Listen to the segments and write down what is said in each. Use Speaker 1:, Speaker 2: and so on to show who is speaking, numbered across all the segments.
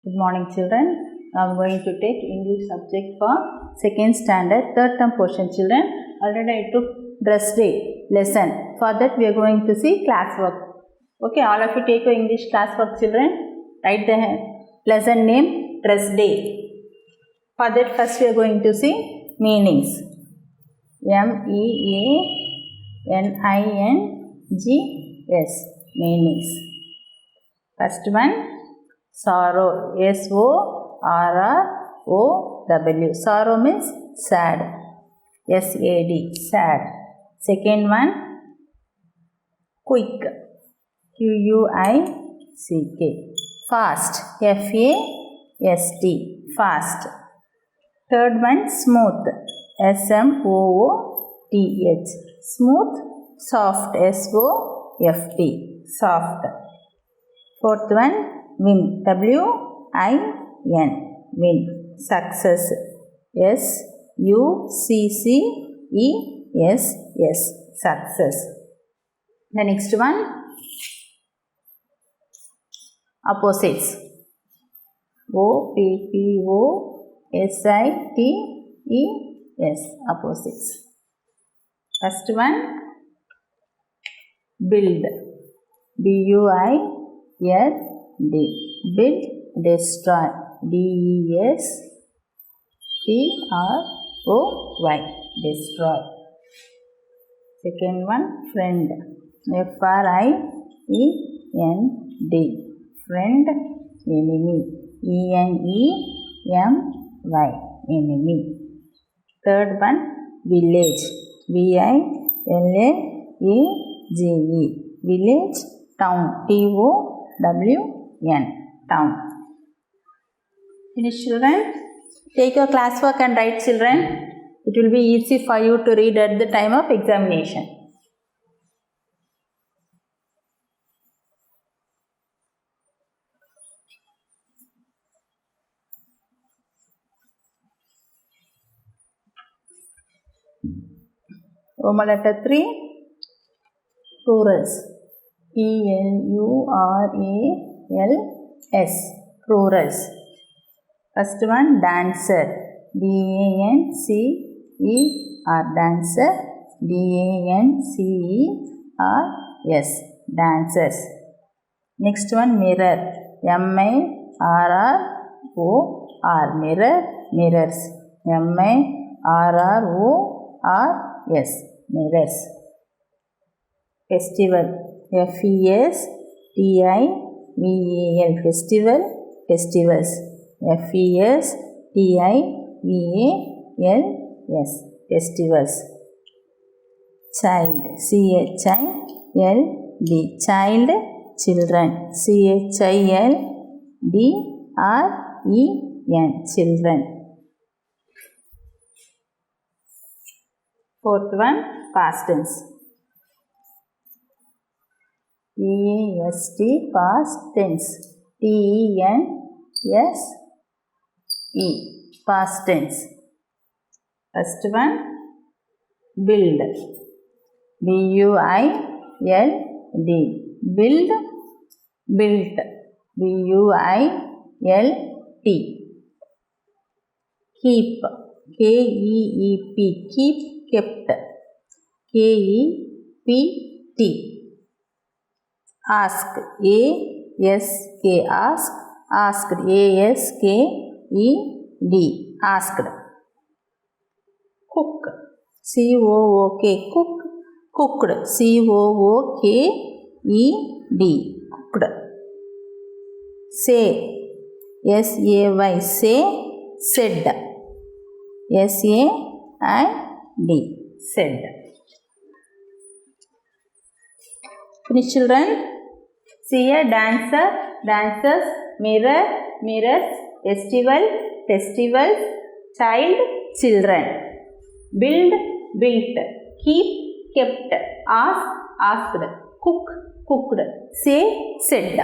Speaker 1: Good morning, children. I am going to take English subject for second standard, third term portion, children. Already I took dress day lesson. For that we are going to see classwork. Okay, all of you take your English classwork, children. Write the lesson name dress day. For that first we are going to see meanings. MEANINGS meanings. First one, sorrow. SORROW. Sorrow means sad. SAD, sad. Second one, quick. QUICK. Fast. FAST. Fast. Third one, smooth. SMOOTH. Smooth. Soft. SOFT. Soft. Fourth one, win. WIN. Win. Success. SUCCESS. Success. The next one, opposites. OPPOSITES. Opposites. First one, build. BUILD. Build. Destroy. DESTROY. Destroy. Second one, friend. FRIEND. Friend. Enemy. ENEMY. Enemy. Third one, village. VILLAGE. Village. Town. TOWN. Town. Finish, children? Take your classwork and write, children. It will be easy for you to read at the time of examination. Roman letter 3, plurals. PLURALS. Plurals. First one, dancer. DANCER. Dancer. DANCERS. Dancers. Next one, mirror. MIRROR. Mirror. Mirrors. MIRRORS. Mirrors. Festival. FESTIVAL. Festival. Festivals. FESTIVALS. Festivals. Child. CHILD. Child. Children. CHILDREN. Children. Fourth one, past tense. PAST. Past tense. TENSE. Past tense. First one, build. BUILD. Build. Built. BUILT. Keep. KEEP. Keep. Kept. KEPT. Ask. ASK. Ask. Asked. ASKED. Asked. Cook. COOK. Cook. Cooked. COOKED. Cooked. Say. SAY. Say. Said. SAID. Said. Finish, children? See a dancer, dancers, mirror, mirrors, festival, festivals, child, children. Build, built, keep, kept, ask, asked, cook, cooked, say, said.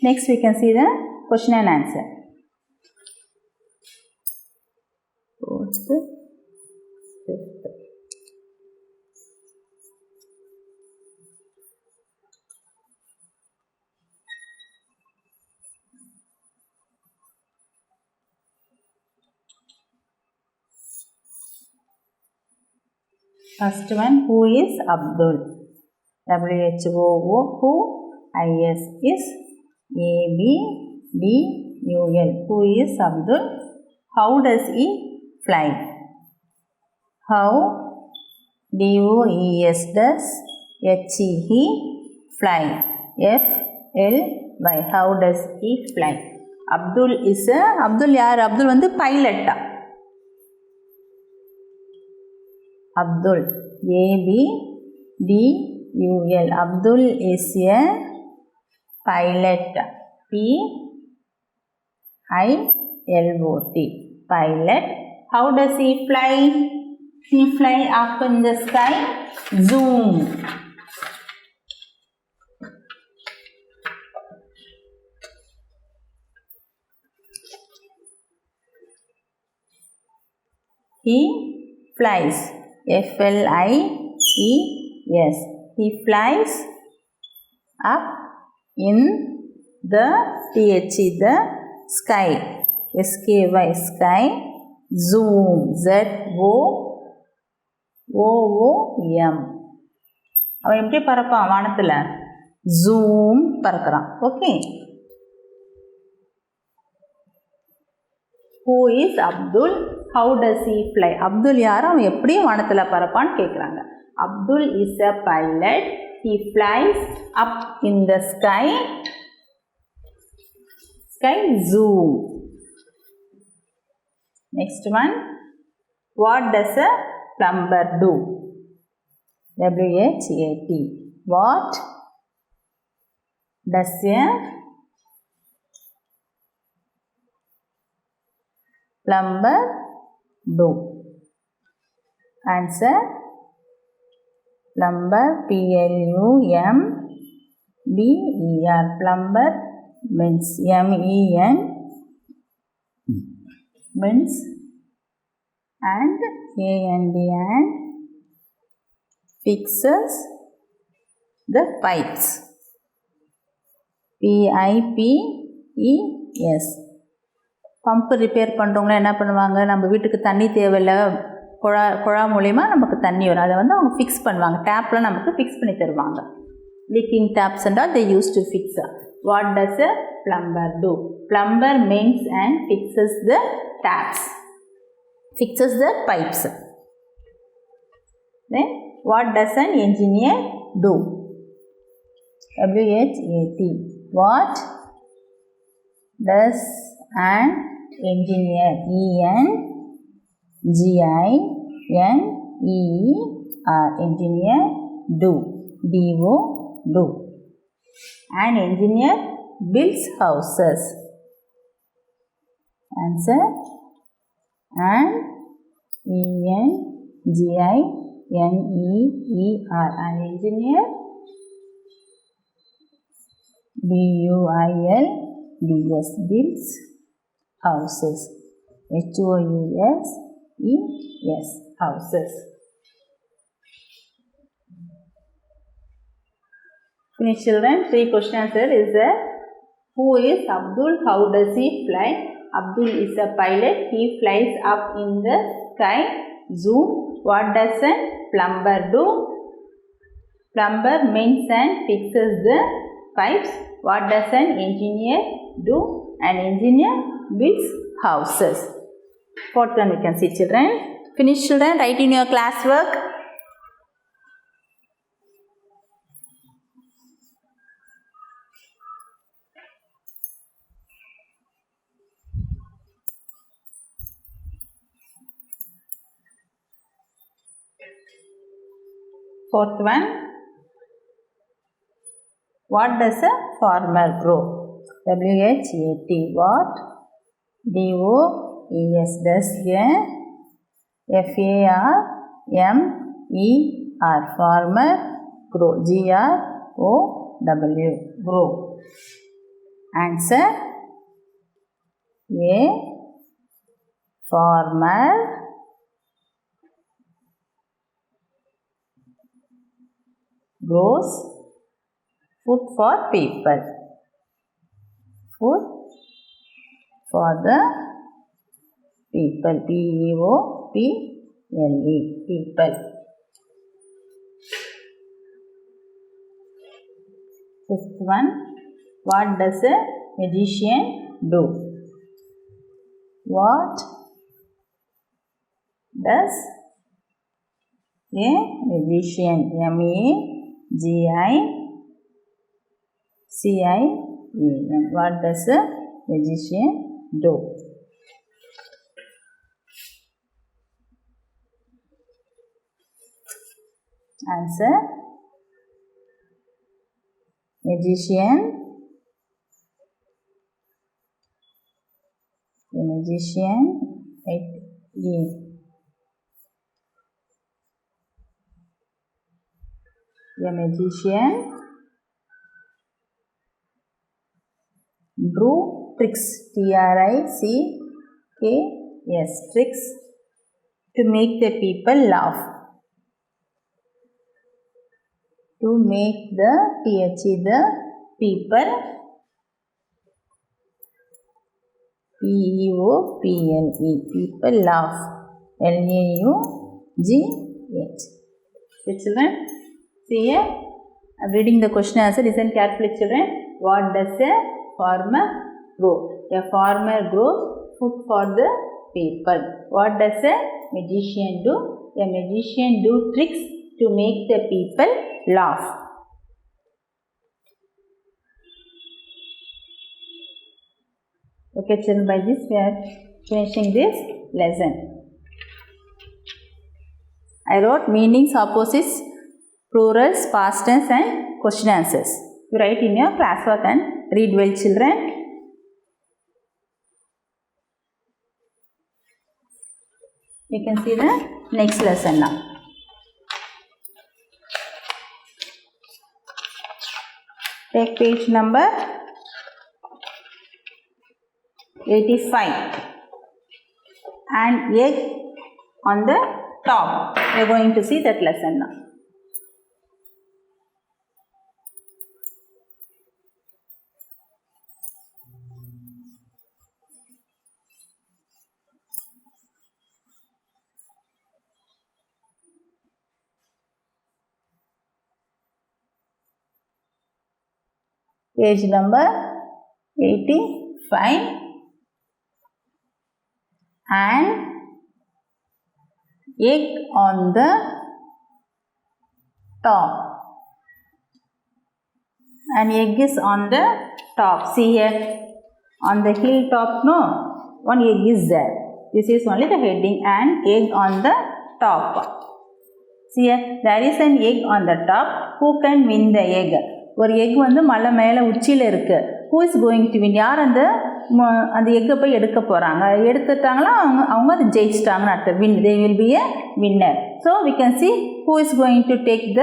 Speaker 1: Next we can see the Question and answer. Fourth, fifth. First one, who is Abdul? W-H-O-O, who? I-S is A-B-D-U-L. Who is Abdul? How does he fly? How? D-O-E-S does H-E-He fly. F-L-Y. How does he fly? Abdul is a Abdul yaar? Abdul வந்து pilot. Abdul A-B-D-U-L. Abdul is a pilot. P-I-L-O-T. Pilot. How does he fly? He fly up in the sky. Zoom. He flies. F-L-I-E-S. He flies up in the T-H-E, the sky. S-K-Y, sky. Zoom. Z-O-O-M. அவன் எப்படி பறப்பான் வானத்தில்? Zoom பறக்கிறான். Okay. Who is Abdul? How does he fly? Abdul யார்? அவன் எப்படி வானத்தில் பறப்பான்னு கேட்குறாங்க. Abdul is a pilot. He flies up in the sky. Sky zoom. Next one. What does a plumber do? W-H-A-T. What does a plumber do? Answer. Plumber, P-L-U-M-B-E-R. Plumber means M-E-N means and A-N-D and fixes the pipes. P-I-P-E-S. Pump repair பண்ணுறவங்களாம் என்ன பண்ணுவாங்க? நம்ம வீட்டுக்கு தண்ணி தேவையில்லை, குழா மூலிமா நமக்கு தண்ணி வரும், அதை வந்து அவங்க ஃபிக்ஸ் பண்ணுவாங்க. டேப்பில் நமக்கு ஃபிக்ஸ் பண்ணி தருவாங்க. Leaking taps and all they used to fix. What does a plumber do? Plumber mends and fixes the taps, fixes the pipes. Then what does an engineer do? W-H-A-T. What does an engineer, E-N-G-I-N-E-R, engineer do, D-O, do. An engineer builds houses. Answer. An E-N-G-I-N-E-E-R, an engineer B-U-I-L-D-S, builds houses. H-O-U-S-E-S, houses. Finish children. 3 question answer is there. Who is Abdul? How does he fly? Abdul is a pilot. He flies up in the sky. Zoom. What does a plumber do? Plumber mends and fixes the pipes. What does an engineer do? An engineer builds houses. Fourth one we can see children. Finish children. Write in your classwork. Fourth one. What does a farmer grow? W-H-A-T. What? D-O-E-S. Does a F-A-R-M-E-R. Farmer grow. G-R-O-W. Grow. Answer. A farmer grows food for people. Food for the people. P-E-O-P-L-E. People. Fifth one. What does a magician do? What does a magician, M-A-G-I-C-I-A-N, what does a magician do? Answer. Magician. A magician. A magician drew tricks. T-R-I-C-K-S. Tricks to make the people laugh. To make the people P-E-O-P-L-E. People laugh. L-A-U-G-H. Okay, children. See here. I'm reading the question answer. Listen carefully, children. What does a farmer grow? A farmer grows food for the people. What does a magician do? A magician do tricks to make the people laugh. Okay, children, by this we are finishing this lesson. I wrote meanings, opposites, plurals, past tense and question answers. You write in your classwork and read well, children. You can see the next lesson now. Take page number 85 and egg on the top. We are going to see that lesson now. Page number 85 and egg on the top. An egg is on the top. See here, on the hilltop, no, one egg is there. This is only the heading, and egg on the top. See here, there is an egg on the top. Who can win the egg? ஒரு egg வந்து மலை மேலே உச்சியில் இருக்குது. Who is going to win? யார் அந்த எக்கை போய் எடுக்க போகிறாங்க? எடுத்துட்டாங்களா அவங்க அதை ஜெயிச்சிட்டாங்கன்னு அர்த்தம். Win, they will be a winner. So we can see who is going to take the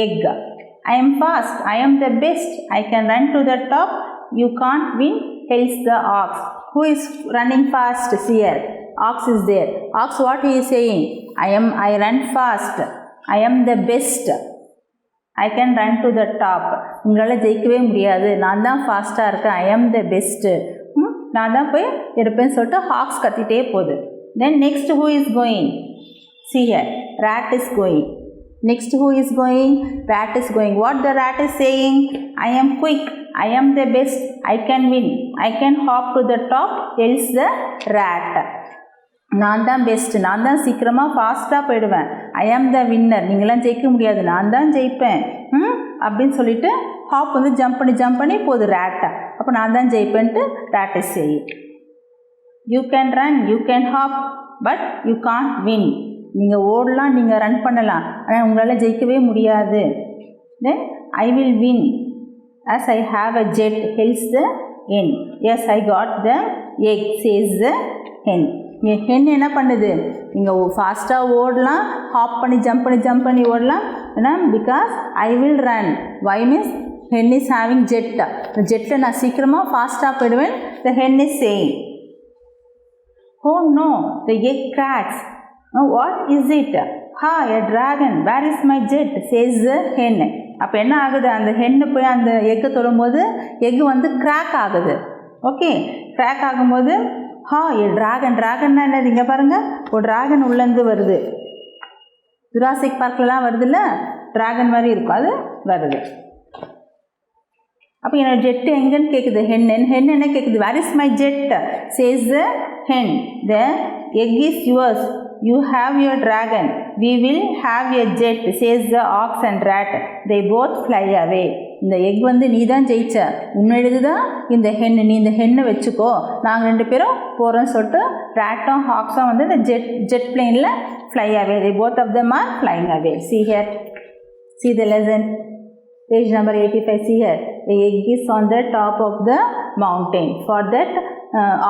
Speaker 1: egg. I am fast, I am the best, I can run to the top, you can't win, yells the ox. Who is running fast? Here, ox is there. Ox, what he is saying? I run fast, I am the best, I can run to the top. உங்களால் ஜெயிக்கவே முடியாது, நான் தான் ஃபாஸ்ட்டாக இருக்கேன், I am the best, நான் தான் போய் இருப்பேன்னு சொல்லிட்டு ஹாக்ஸ் கத்திட்டே போகுது. Then next, who is going? See here, rat is going. Next, who is going? Rat is going. What the rat is saying? I am quick, I am the best, I can win, I can hop to the top, tells the rat. நான் தான் best, நான் தான் சீக்கிரமாக ஃபாஸ்ட்டாக போயிடுவேன், ஐ ஆம் the winner, நீங்களாம் ஜெயிக்க முடியாது, நான் தான் ஜெயிப்பேன் அப்படின்னு சொல்லிட்டு ஹாப் வந்து ஜம்ப் பண்ணி போகுது ரேட்டை. அப்போ நான் தான் ஜெயிப்பேன்ட்டு ரேட்டை செய். You can run, you can hop, but you can't win. நீங்கள் ஓடலாம், நீங்கள் ரன் பண்ணலாம், ஆனால் உங்களால் ஜெயிக்கவே முடியாது. Then I will win as I have a jet, tells the hen. Yes, I got the egg, says the hen. Hen என்ன பண்ணுது? நீங்கள் ஃபாஸ்ட்டாக ஓடலாம், ஹாப் பண்ணி ஜம்ப் பண்ணி ஓடலாம், ஏன்னா because I will run. Why means hen is having jet. ஜெட்டில் நான் சீக்கிரமாக ஃபாஸ்ட்டாக போயிடுவேன், the hen is saying. Oh no, the egg cracks. Oh, what is it? Ha, a dragon. Where is my jet? Says the hen. அப்போ என்ன ஆகுது, அந்த hen போய் அந்த எக்கை தொடும்போது எக்கு வந்து கிராக் ஆகுது. ஓகே, கிராக் ஆகும்போது ஹா ஏ ட்ராகன். ட்ராகன்னா என்னது, இங்கே பாருங்கள், ஒரு ட்ராகன் உள்ளேருந்து வருது. ஜுராசிக் பார்க்லாம் வருதுல்ல, ட்ராகன் மாதிரி இருக்கும், அது வருது. அப்போ என்னோட ஜெட்டு எங்கன்னு கேட்குது, ஹென் என்ன கேட்குது, where is my jet chase the hen. The egg is yours, you have your dragon, we will have a jet chase the ox and rat, they both fly away. இந்த egg வந்து நீ தான் ஜெயிச்ச, உன்னோடது தான் இந்த Hen, நீ இந்த ஹென்னை வச்சுக்கோ, நாங்கள் 2 பேரும் போகிறோன்னு சொல்லிட்டு ரேட்டும் ஹாக்ஸும் வந்து இந்த ஜெட் பிளேனில் fly away. They both of them are flying away. See here. See the lesson. Page number 85. See here. The egg is on the top of the mountain. For that,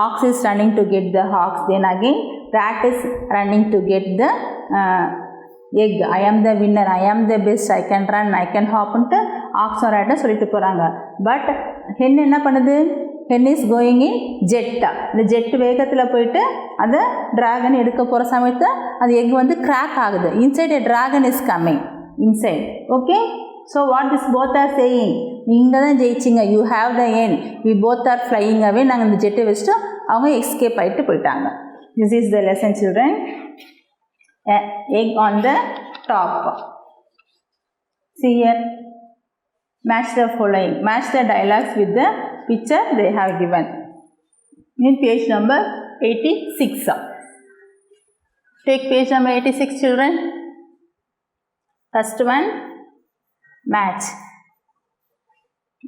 Speaker 1: ox is running to get the hawks. Then again, rat is running to get the egg. I am the winner. I am the best. I can run. I can hop. And ox or rat சொல்லிட்டு போகிறாங்க. But hen என்ன பண்ணுது? hen is going in jet. இந்த jet வேகத்தில் போயிட்டு அந்த dragon எடுக்க போகிற சமயத்தை அந்த எக் வந்து கிராக் ஆகுது. Inside a dragon is coming inside. Okay, so what this both are saying, நீங்கள் தான் ஜெயிச்சிங்க, you have the end, we both are flying away. நாங்கள் இந்த ஜெட்டை வச்சுட்டு அவங்க எஸ்கேப் ஆகிட்டு போயிட்டாங்க. This is the lesson, children. Egg on the top. See here. Match the following. Match the dialogues with the picture they have given. In page number 86. Take page number 86, children. First one, match.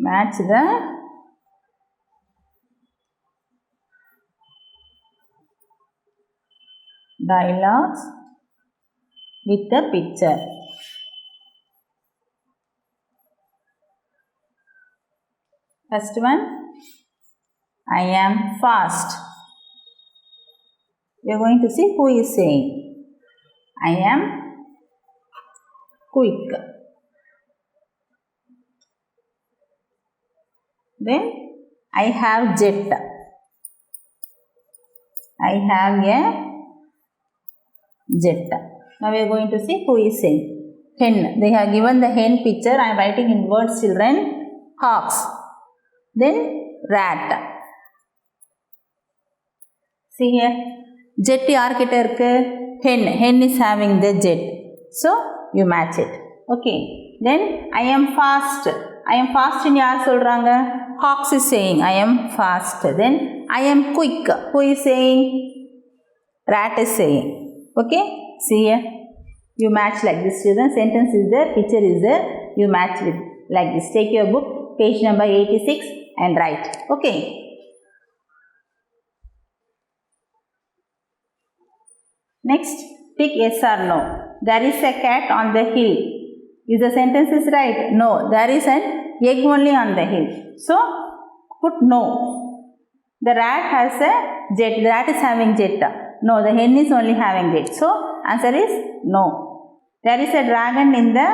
Speaker 1: Match the dialogues with the picture. First one, I am fast. We are going to see who is saying. I am quick. Then, I have jet. I have a jet. Now we are going to see who is saying. Hen. They have given the hen picture. I am writing in words, children. Hawks. Then rat. See here. Jet யார்கிட்ட இருக்கு? Hen. Hen is having the jet. So you match it. Okay. Then I am fast. I am fast in யார் சொல்றாங்க? Hawks is saying I am fast. Then I am quick. Who is saying? Rat is saying. Okay. See here. You match like this, children. Sentence is there. Picture is there. You match with like this. Take your book. Page number 86. And write. Okay. Next, pick yes or no. There is a cat on the hill. Is the sentence is right? No. There is an egg only on the hill. So, put no. The rat has a jet. The rat is having jet. No, the hen is only having jet. So, answer is no. There is a dragon in the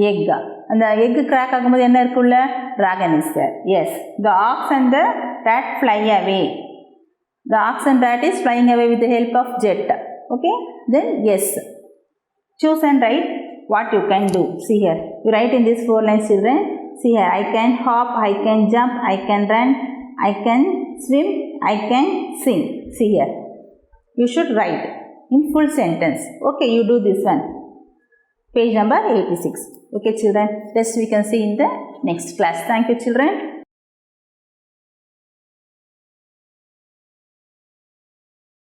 Speaker 1: egg. அந்த egg crack ஆகும்போது என்ன இருக்குள்ள? Dragon is there. Yes. The ox and the rat fly away. The ox and rat is flying away with the help of jet. Okay. Then yes. Choose and write what you can do. See here. You write in these 4 lines, children. See here. I can hop. I can jump. I can run. I can swim. I can sing. See here. You should write in full sentence. Okay. You do this one. Page number 86. Okay, children. Rest we can see in the next class. Thank you, children.